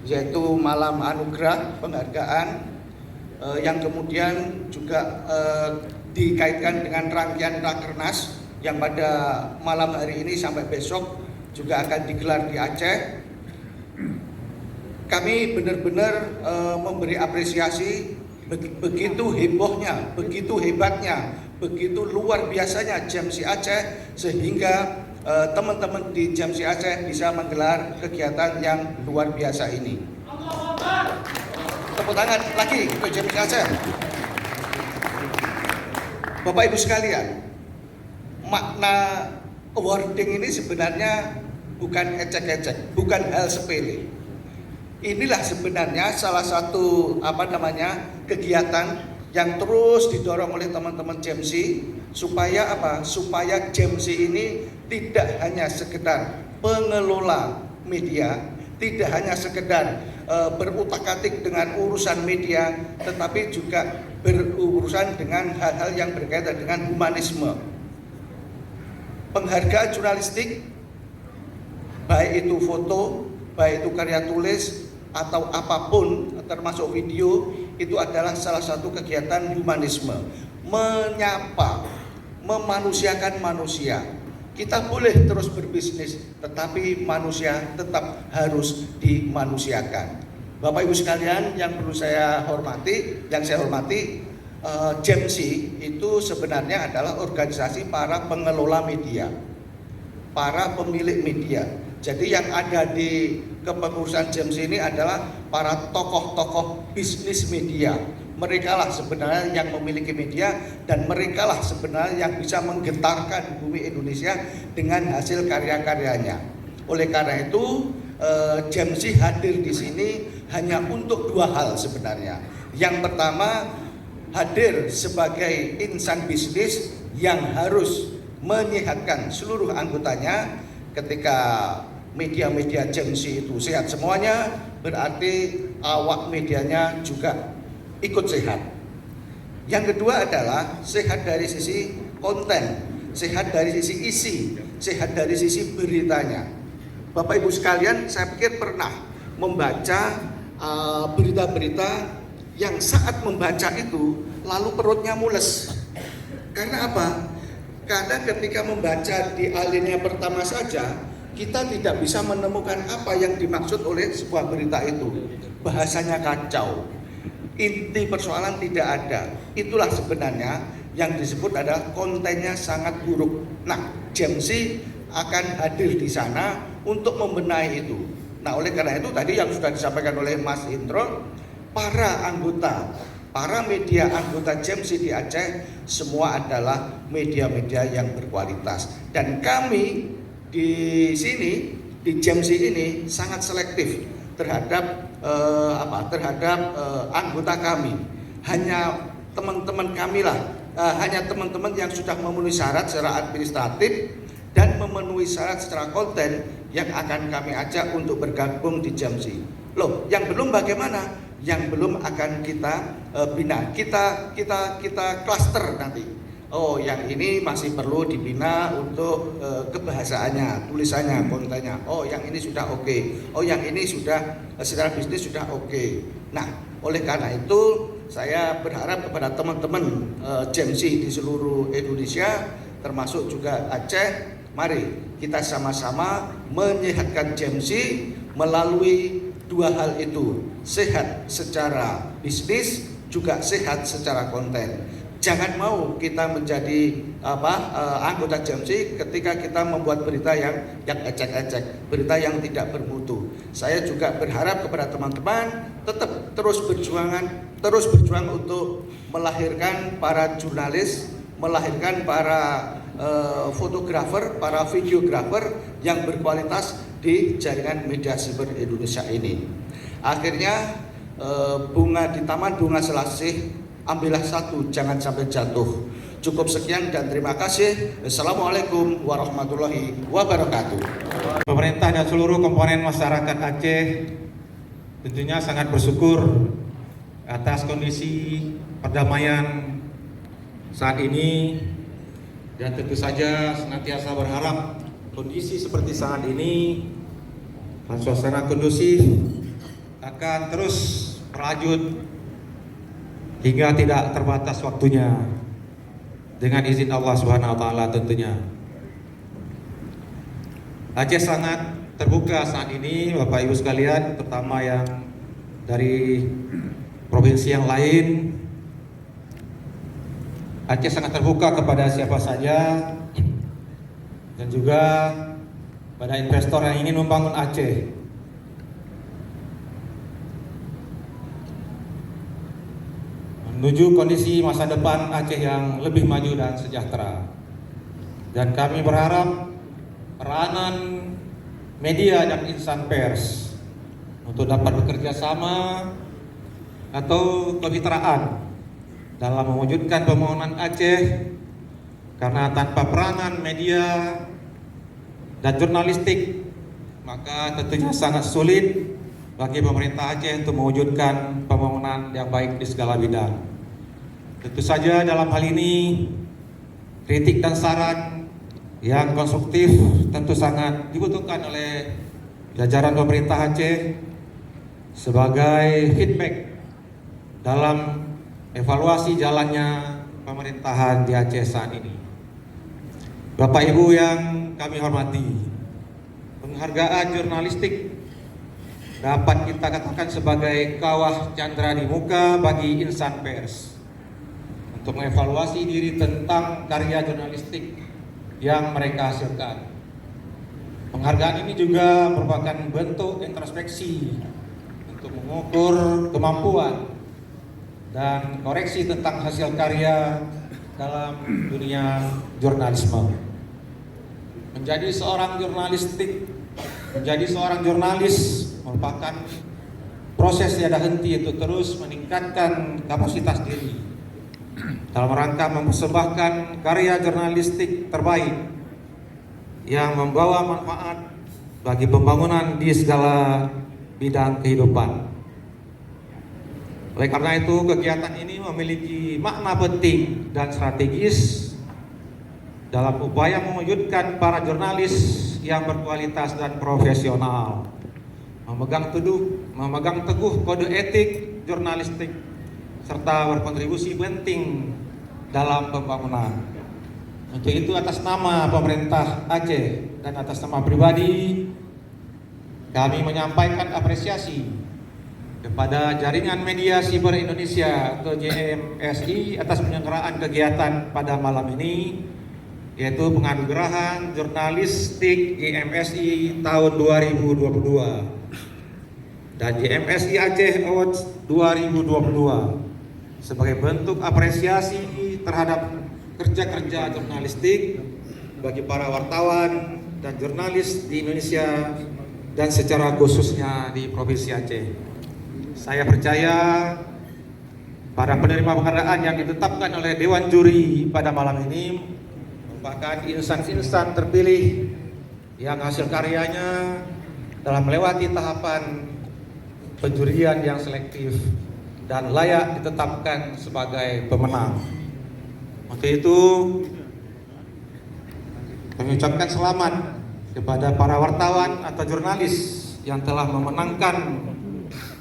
yaitu Malam Anugerah Penghargaan yang kemudian juga dikaitkan dengan rangkaian Rakernas yang pada malam hari ini sampai besok juga akan digelar di Aceh. Kami benar-benar memberi apresiasi begitu hebohnya, begitu hebatnya, begitu luar biasanya JMC Aceh sehingga teman-teman di JMC Aceh bisa menggelar kegiatan yang luar biasa ini. Tepuk tangan lagi untuk JMC Aceh. Bapak Ibu sekalian, makna awarding ini sebenarnya bukan ecek-ecek, bukan hal sepele. Inilah sebenarnya salah satu kegiatan yang terus didorong oleh teman-teman JMC supaya supaya JMC ini tidak hanya sekedar pengelola media, tidak hanya sekedar berutak-atik dengan urusan media, tetapi juga berurusan dengan hal-hal yang berkaitan dengan humanisme. Penghargaan jurnalistik, baik itu foto, baik itu karya tulis, atau apapun termasuk video, itu adalah salah satu kegiatan humanisme, menyapa, memanusiakan manusia. Kita boleh terus berbisnis, tetapi manusia tetap harus dimanusiakan. Bapak Ibu sekalian yang perlu saya hormati, JMC itu sebenarnya adalah organisasi para pengelola media, para pemilik media. Jadi yang ada di kepengurusan JMC ini adalah para tokoh-tokoh bisnis media. Mereka lah sebenarnya yang memiliki media dan mereka lah sebenarnya yang bisa menggetarkan bumi Indonesia dengan hasil karya-karyanya. Oleh karena itu JMC hadir di sini hanya untuk dua hal sebenarnya. Yang pertama, hadir sebagai insan bisnis yang harus menyehatkan seluruh anggotanya. Ketika media-media JMC itu sehat semuanya, berarti awak medianya juga ikut sehat. Yang kedua adalah sehat dari sisi konten, sehat dari sisi isi, sehat dari sisi beritanya. Bapak Ibu sekalian, saya pikir pernah membaca berita-berita yang saat membaca itu lalu perutnya mules. Karena apa? Karena ketika membaca di alinea pertama saja, kita tidak bisa menemukan apa yang dimaksud oleh sebuah berita itu. Bahasanya kacau, inti persoalan tidak ada. Itulah sebenarnya yang disebut adalah kontennya sangat buruk. Nah, JMC akan hadir di sana untuk membenahi itu. Nah, oleh karena itu tadi yang sudah disampaikan oleh Mas Indro, para anggota, para media anggota JMC di Aceh semua adalah media-media yang berkualitas. Dan kami di sini, di JMC ini sangat selektif terhadap anggota kami. Hanya teman-teman kami lah, hanya teman-teman yang sudah memenuhi syarat secara administratif dan memenuhi syarat secara konten yang akan kami ajak untuk bergabung di JMC. Loh, yang belum bagaimana? Yang belum akan kita bina, kita klaster nanti. Oh, yang ini masih perlu dibina untuk kebahasaannya, tulisannya, kontennya. Oh, yang ini sudah oke. Oh, yang ini sudah secara bisnis sudah oke. Nah, oleh karena itu saya berharap kepada teman-teman JMC di seluruh Indonesia, termasuk juga Aceh, mari kita sama-sama menyehatkan JMC melalui dua hal itu, sehat secara bisnis, juga sehat secara konten. Jangan mau kita menjadi anggota JMC ketika kita membuat berita yang ecek-ecek, berita yang tidak bermutu. Saya juga berharap kepada teman-teman tetap terus berjuang untuk melahirkan para jurnalis, melahirkan para fotografer, para videografer yang berkualitas di jaringan media siber Indonesia ini. Akhirnya bunga di Taman Bunga Selasih, ambillah satu, jangan sampai jatuh. Cukup sekian dan terima kasih. Assalamualaikum warahmatullahi wabarakatuh. Pemerintah dan seluruh komponen masyarakat Aceh tentunya sangat bersyukur atas kondisi perdamaian saat ini, dan tentu saja senantiasa berharap kondisi seperti saat ini, suasana kondusif, akan terus berlanjut hingga tidak terbatas waktunya dengan izin Allah Subhanahu wa taala tentunya. Aceh sangat terbuka saat ini Bapak Ibu sekalian, terutama yang dari provinsi yang lain. Aceh sangat terbuka kepada siapa saja dan juga pada investor yang ingin membangun Aceh. Menuju kondisi masa depan Aceh yang lebih maju dan sejahtera. Dan kami berharap peranan media dan insan pers untuk dapat bekerja sama atau kemitraan dalam mewujudkan pembangunan Aceh, karena tanpa peranan media dan jurnalistik maka tentunya sangat sulit bagi pemerintah Aceh untuk mewujudkan pembangunan yang baik di segala bidang. Tentu saja dalam hal ini kritik dan saran yang konstruktif tentu sangat dibutuhkan oleh jajaran pemerintah Aceh sebagai feedback dalam evaluasi jalannya pemerintahan di Aceh saat ini. Bapak Ibu yang kami hormati, penghargaan jurnalistik dapat kita katakan sebagai kawah candra di muka bagi insan pers untuk mengevaluasi diri tentang karya jurnalistik yang mereka hasilkan. Penghargaan ini juga merupakan bentuk introspeksi untuk mengukur kemampuan dan koreksi tentang hasil karya dalam dunia jurnalisme. Menjadi seorang jurnalis merupakan proses tiada henti untuk terus meningkatkan kapasitas diri dalam rangka mempersembahkan karya jurnalistik terbaik yang membawa manfaat bagi pembangunan di segala bidang kehidupan. Oleh karena itu, kegiatan ini memiliki makna penting dan strategis dalam upaya mewujudkan para jurnalis yang berkualitas dan profesional, memegang teguh kode etik jurnalistik, serta berkontribusi penting dalam pembangunan. Untuk itu, atas nama pemerintah Aceh dan atas nama pribadi, kami menyampaikan apresiasi kepada Jaringan Media Siber Indonesia atau JMSI atas penyelenggaraan kegiatan pada malam ini, yaitu penganugerahan jurnalistik JMSI tahun 2022 dan JMSI Aceh Awards 2022 sebagai bentuk apresiasi terhadap kerja-kerja jurnalistik bagi para wartawan dan jurnalis di Indonesia dan secara khususnya di Provinsi Aceh. Saya percaya para penerima penghargaan yang ditetapkan oleh Dewan Juri pada malam ini merupakan insan-insan terpilih yang hasil karyanya telah melewati tahapan penjurian yang selektif dan layak ditetapkan sebagai pemenang. Untuk itu, kami ucapkan selamat kepada para wartawan atau jurnalis yang telah memenangkan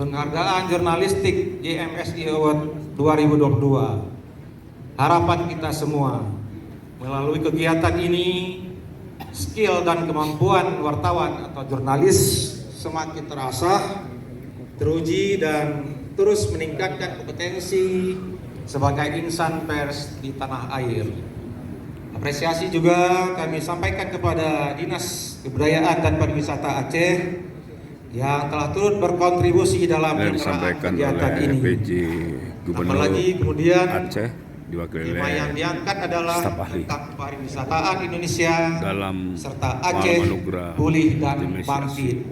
penghargaan jurnalistik JMSI Award 2022. Harapan kita semua melalui kegiatan ini, skill dan kemampuan wartawan atau jurnalis semakin terasah, teruji dan terus meningkatkan kompetensi sebagai insan pers di tanah air. Apresiasi juga kami sampaikan kepada Dinas Kebudayaan dan Pariwisata Aceh yang telah turut berkontribusi dalam penyelenggaraan kegiatan ini. Apalagi kemudian Aceh diwakili tema yang diangkat adalah tentang pariwisataan Indonesia dalam serta Aceh pulih dan bangkit.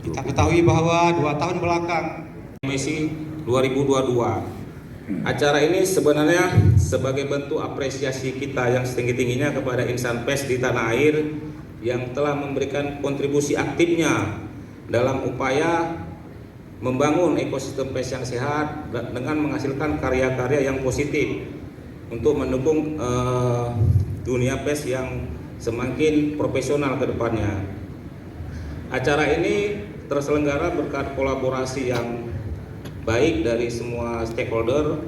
Kita ketahui bahwa 2 tahun belakang Misi 2022. Acara ini sebenarnya sebagai bentuk apresiasi kita yang setinggi-tingginya kepada insan pers di tanah air yang telah memberikan kontribusi aktifnya dalam upaya membangun ekosistem pers yang sehat dengan menghasilkan karya-karya yang positif untuk mendukung dunia pers yang semakin profesional ke depannya. Acara ini terselenggara berkat kolaborasi yang baik dari semua stakeholder.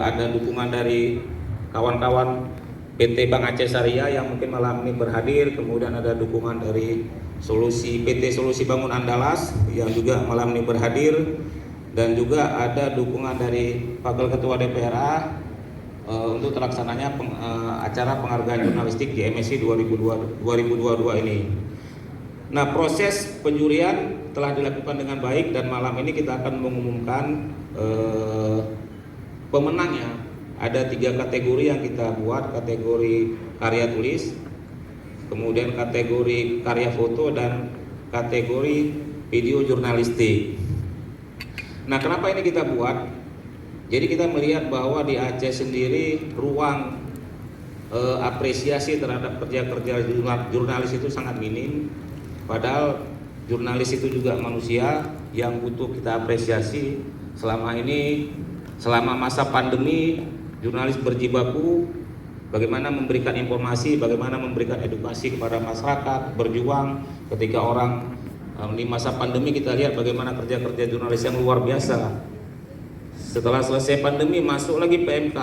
Ada dukungan dari kawan-kawan PT Bank Aceh Syariah yang mungkin malam ini berhadir, kemudian ada dukungan dari PT Solusi Bangun Andalas yang juga malam ini berhadir, dan juga ada dukungan dari Wakil Ketua DPRA untuk terlaksananya acara penghargaan jurnalistik di MSI 2022 ini. Nah, proses penjurian telah dilakukan dengan baik dan malam ini kita akan mengumumkan pemenangnya. Ada 3 kategori yang kita buat, kategori karya tulis, kemudian kategori karya foto, dan kategori video jurnalistik. Nah, kenapa ini kita buat? Jadi kita melihat bahwa di Aceh sendiri ruang apresiasi terhadap kerja-kerja jurnalis itu sangat minim. Padahal jurnalis itu juga manusia yang butuh kita apresiasi. Selama masa pandemi, jurnalis berjibaku bagaimana memberikan informasi, bagaimana memberikan edukasi kepada masyarakat, berjuang. Ketika orang di masa pandemi kita lihat bagaimana kerja-kerja jurnalis yang luar biasa. Setelah selesai pandemi masuk lagi PMK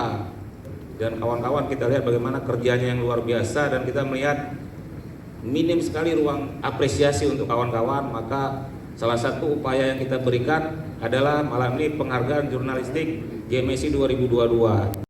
dan kawan-kawan, kita lihat bagaimana kerjanya yang luar biasa, dan kita melihat minim sekali ruang apresiasi untuk kawan-kawan. Maka salah satu upaya yang kita berikan adalah malam ini penghargaan jurnalistik GMSI 2022.